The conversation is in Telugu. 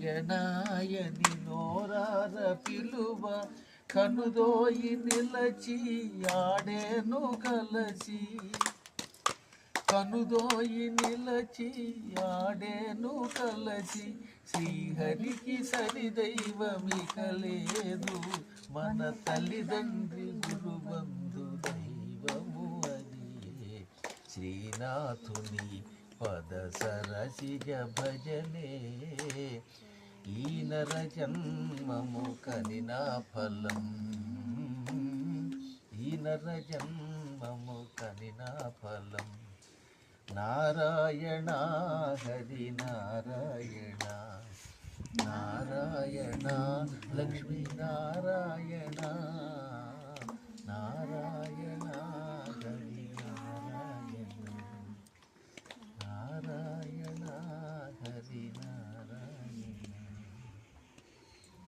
నారాయణాయని నోరార పిలువ కనుదోయి నిలచి ఆడేను కలసి కనుదోయి నిలచి ఆడేను కలసి శ్రీహరికి సరిదైవమిక లేదు మన తల్లిదండ్రి గురుబంధు దైవము అదియే శ్రీనాథుని పద సరసిజ భజనే ఈ నర జన్మము కనినా ఫలం ఈ నర జన్మము కనినా ఫలం నారాయణ హరి నారాయణ నారాయణ లక్ష్మీ నారాయణ నారాయణ